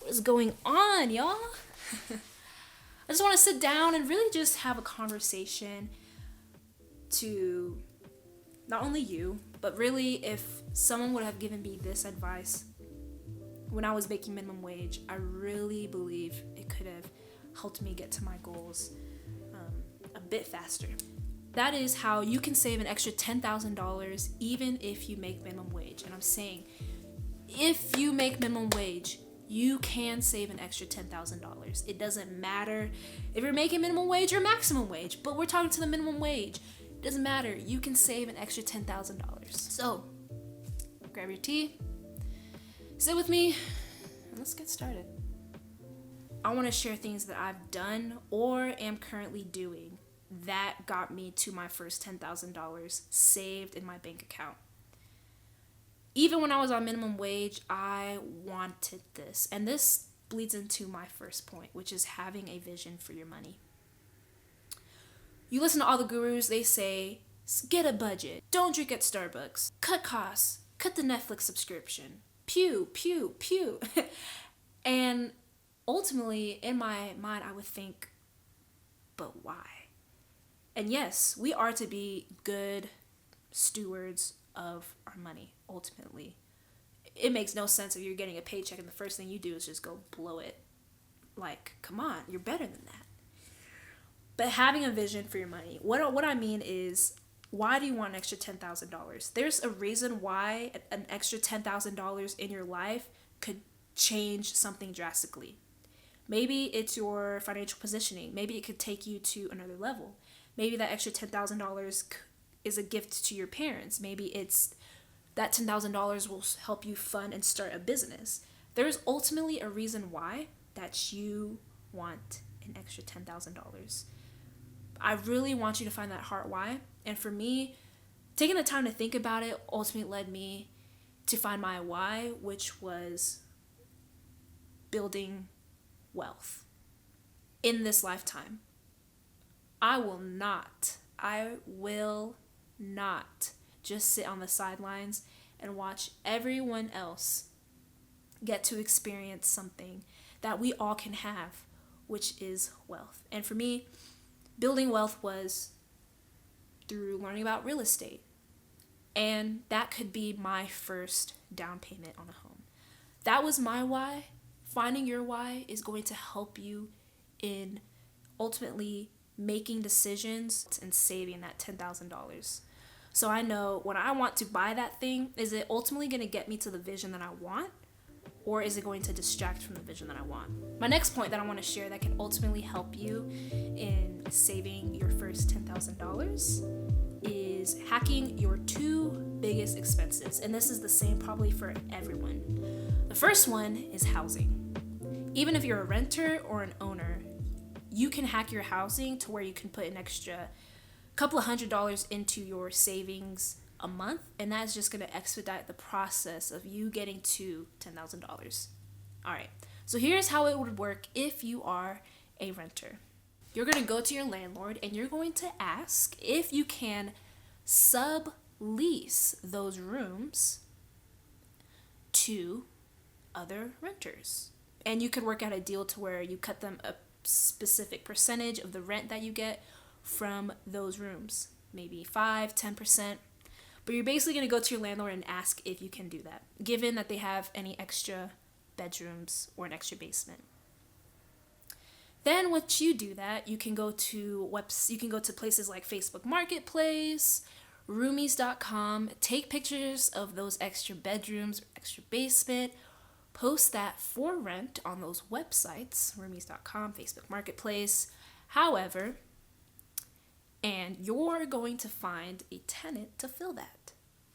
What is going on, y'all? I just want to sit down and really just have a conversation to not only you, but really if someone would have given me this advice when I was making minimum wage, I really believe it could have helped me get to my goals a bit faster. That is how you can save an extra $10,000 even if you make minimum wage. And I'm saying, if you make minimum wage, you can save an extra $10,000. It doesn't matter if you're making minimum wage or maximum wage, but we're talking to the minimum wage. It doesn't matter. You can save an extra $10,000. So, grab your tea, sit with me, and let's get started. I want to share things that I've done or am currently doing that got me to my first $10,000 saved in my bank account. Even when I was on minimum wage, I wanted this. And this bleeds into my first point, which is having a vision for your money. You listen to all the gurus, they say, get a budget, don't drink at Starbucks, cut costs, cut the Netflix subscription, pew, pew, pew. And ultimately, in my mind, I would think, but why? And yes, we are to be good stewards of our money, ultimately. It makes no sense if you're getting a paycheck and the first thing you do is just go blow it. Like, come on, you're better than that. But having a vision for your money, what I mean is, why do you want an extra $10,000? There's a reason why an extra $10,000 in your life could change something drastically. Maybe it's your financial positioning. Maybe it could take you to another level. Maybe that extra $10,000 is a gift to your parents. Maybe it's that $10,000 will help you fund and start a business. There's ultimately a reason why that you want an extra $10,000. I really want you to find that heart why. And for me, taking the time to think about it ultimately led me to find my why, which was building wealth in this lifetime. I will not just sit on the sidelines and watch everyone else get to experience something that we all can have, which is wealth. And for me, building wealth was through learning about real estate. And that could be my first down payment on a home. That was my why. Finding your why is going to help you in ultimately making decisions and saving that $10,000. So I know when I want to buy that thing, is it ultimately going to get me to the vision that I want? Or is it going to distract from the vision that I want? My next point that I want to share that can ultimately help you in saving your first $10,000 is hacking your two biggest expenses. And this is the same probably for everyone. The first one is housing. Even if you're a renter or an owner, you can hack your housing to where you can put an extra couple of $100s into your savings a month, and that's just going to expedite the process of you getting to $10,000. All right, so here's how it would work if you are a renter. You're going to go to your landlord and you're going to ask if you can sublease those rooms to other renters. And you could work out a deal to where you cut them a specific percentage of the rent that you get from those rooms, maybe 5-10%. But you're basically going to go to your landlord and ask if you can do that, given that they have any extra bedrooms or an extra basement. Then once you do that, you can go to places like Facebook Marketplace, Roomies.com, take pictures of those extra bedrooms or extra basement, post that for rent on those websites, Roomies.com, Facebook Marketplace. However, and you're going to find a tenant to fill that.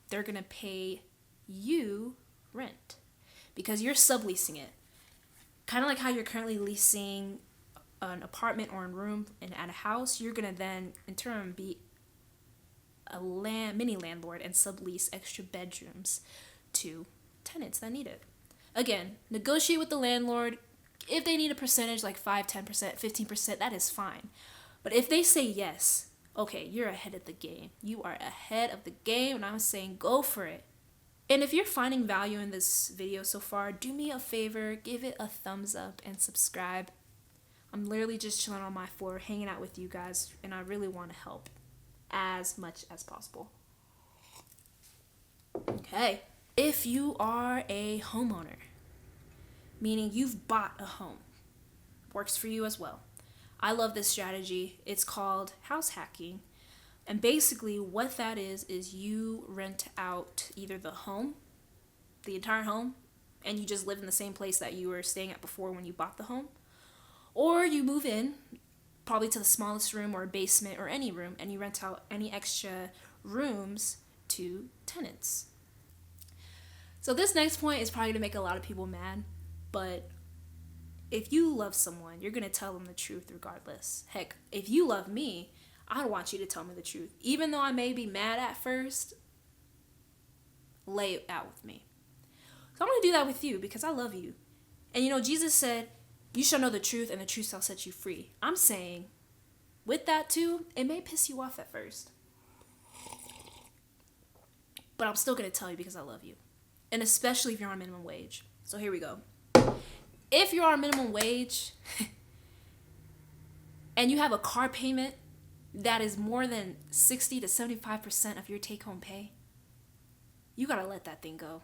They're going to pay you rent because you're subleasing it. Kind of like how you're currently leasing an apartment or a room at a house, you're going to then in turn be a mini landlord and sublease extra bedrooms to tenants that need it. Again, negotiate with the landlord. If they need a percentage like 5-10%, 15%, that is fine. But if they say yes, okay, you're ahead of the game. You are ahead of the game, and I'm saying go for it. And if you're finding value in this video so far, do me a favor, give it a thumbs up and subscribe. I'm literally just chilling on my floor, hanging out with you guys, and I really want to help as much as possible. Okay. If you are a homeowner, meaning you've bought a home, works for you as well. I love this strategy. It's called house hacking. And basically what that is you rent out either the home, the entire home, and you just live in the same place that you were staying at before when you bought the home. Or you move in, probably to the smallest room or basement or any room, and you rent out any extra rooms to tenants. So this next point is probably going to make a lot of people mad, but if you love someone, you're going to tell them the truth regardless. Heck, if you love me, I want you to tell me the truth. Even though I may be mad at first, lay it out with me. So I'm going to do that with you because I love you. And Jesus said, you shall know the truth and the truth shall set you free. I'm saying, with that too, it may piss you off at first. But I'm still going to tell you because I love you. And especially if you're on minimum wage. So here we go. If you're on minimum wage and you have a car payment that is more than 60 to 75% of your take-home pay, you got to let that thing go.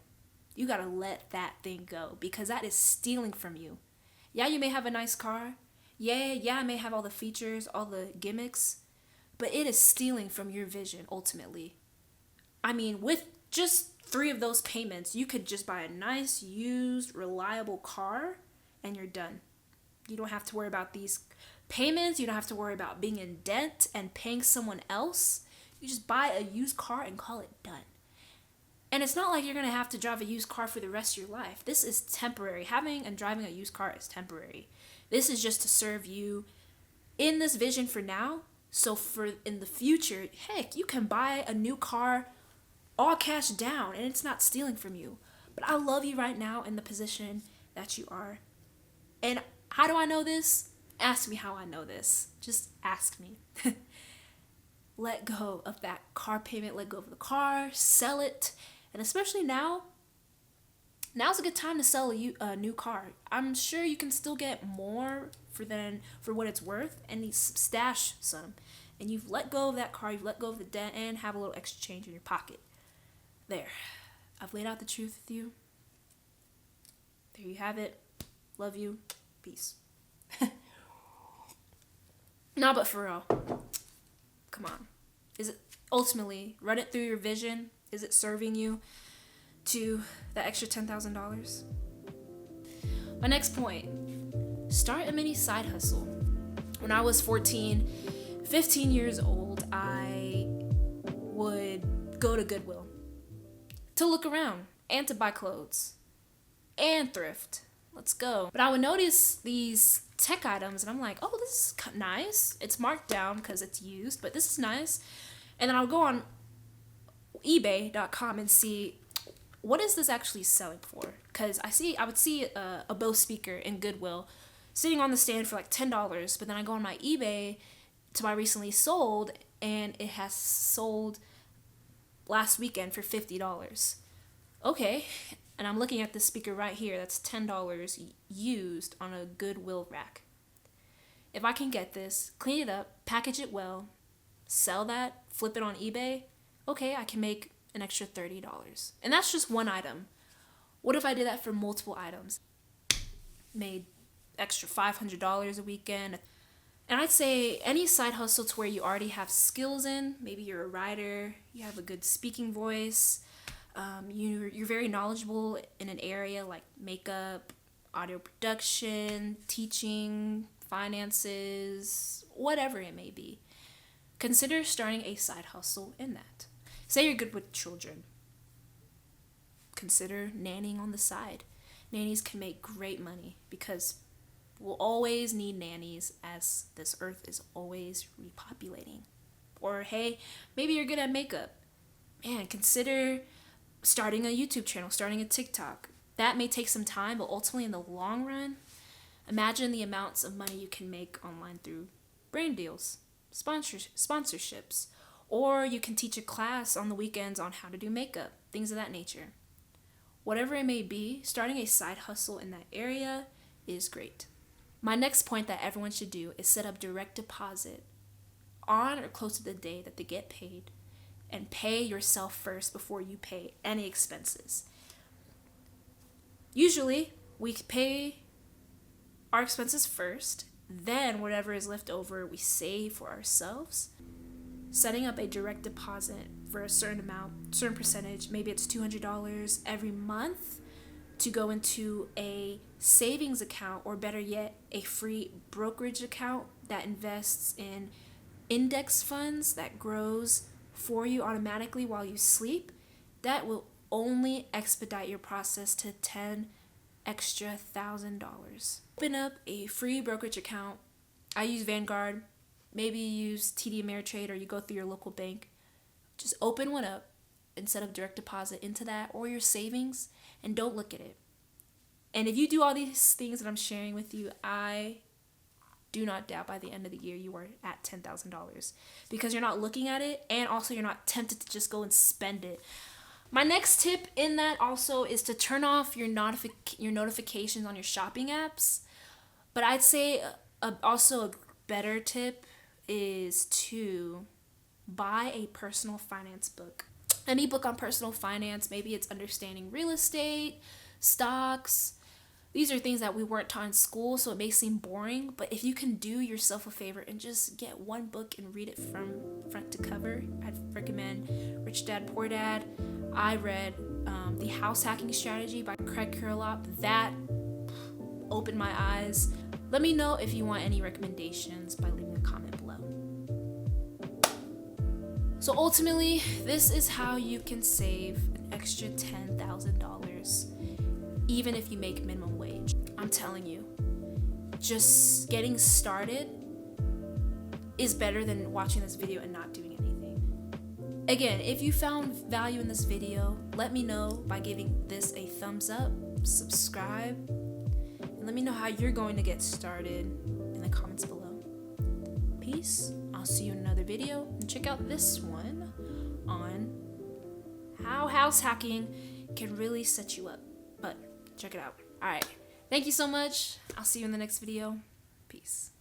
You got to let that thing go because that is stealing from you. Yeah, you may have a nice car. Yeah, I may have all the features, all the gimmicks, but it is stealing from your vision ultimately. I mean, with just 3 of those payments, you could just buy a nice, used, reliable car and you're done. You don't have to worry about these payments. You don't have to worry about being in debt and paying someone else. You just buy a used car and call it done. And it's not like you're going to have to drive a used car for the rest of your life. This is temporary. Having and driving a used car is temporary. This is just to serve you in this vision for now. So for in the future, heck, you can buy a new car all cash down and it's not stealing from you. But I love you right now in the position that you are. And how do I know this? Ask me how I know this. Just ask me. Let go of that car payment. Let go of the car. Sell it. And especially now's a good time to sell a new car. I'm sure you can still get more for what it's worth, and you stash some. And you've let go of that car, you've let go of the debt, and have a little extra change in your pocket. There. I've laid out the truth with you. There you have it. Love you. Peace. No, but for real. Come on. Is it ultimately, run it through your vision? Is it serving you to the extra $10,000? My next point, start a mini side hustle. When I was 15 years old, I would go to Goodwill to look around and to buy clothes and thrift. Let's go. But I would notice these tech items and I'm like, oh, this is nice. It's marked down because it's used, but this is nice. And then I'll go on ebay.com and see what is this actually selling for, because I would see a Bose speaker in Goodwill sitting on the stand for like $10, but then I go on my eBay to buy recently sold and it has sold last weekend for $50. Okay, and I'm looking at this speaker right here that's $10 used on a Goodwill rack. If I can get this, clean it up, package it well, sell that, flip it on eBay, okay, I can make an extra $30. And that's just one item. What if I did that for multiple items? Made extra $500 a weekend. And I'd say any side hustle to where you already have skills in, maybe you're a writer, you have a good speaking voice, you're very knowledgeable in an area like makeup, audio production, teaching, finances, whatever it may be. Consider starting a side hustle in that. Say you're good with children. Consider nannying on the side. Nannies can make great money because we'll always need nannies as this earth is always repopulating. Or hey, maybe you're good at makeup. Man, consider starting a YouTube channel, starting a TikTok. That may take some time, but ultimately in the long run, imagine the amounts of money you can make online through brand deals, sponsorships, or you can teach a class on the weekends on how to do makeup, things of that nature. whatever it may be, starting a side hustle in that area is great. My next point that everyone should do is set up direct deposit on or close to the day that they get paid, and pay yourself first before you pay any expenses. Usually, we pay our expenses first, then whatever is left over, we save for ourselves. Setting up a direct deposit for a certain amount, certain percentage, maybe it's $200 every month, to go into a savings account, or better yet, a free brokerage account that invests in index funds that grows for you automatically while you sleep. That will only expedite your process to $10,000. Open up a free brokerage account. I use Vanguard. Maybe you use TD Ameritrade, or you go through your local bank. Just open one up and set up direct deposit into that or your savings, and don't look at it. And if you do all these things that I'm sharing with you, I do not doubt by the end of the year you are at $10,000, because you're not looking at it, and also you're not tempted to just go and spend it. My next tip in that also is to turn off your notifications on your shopping apps. But I'd say also a better tip is to buy a personal finance book. Any book on personal finance, maybe it's understanding real estate, stocks. These are things that we weren't taught in school, so it may seem boring, but if you can do yourself a favor and just get one book and read it from front to cover, I'd recommend Rich Dad, Poor Dad. I read The House Hacking Strategy by Craig Curelop. That opened my eyes. Let me know if you want any recommendations by leaving a comment below. So ultimately, this is how you can save an extra $10,000 even if you make minimum wage. I'm telling you, just getting started is better than watching this video and not doing anything. Again, if you found value in this video, let me know by giving this a thumbs up, subscribe, and let me know how you're going to get started in the comments below. Peace. I'll see you in another video, and check out this one on how house hacking can really set you up. But check it out. All right. Thank you so much. I'll see you in the next video. Peace.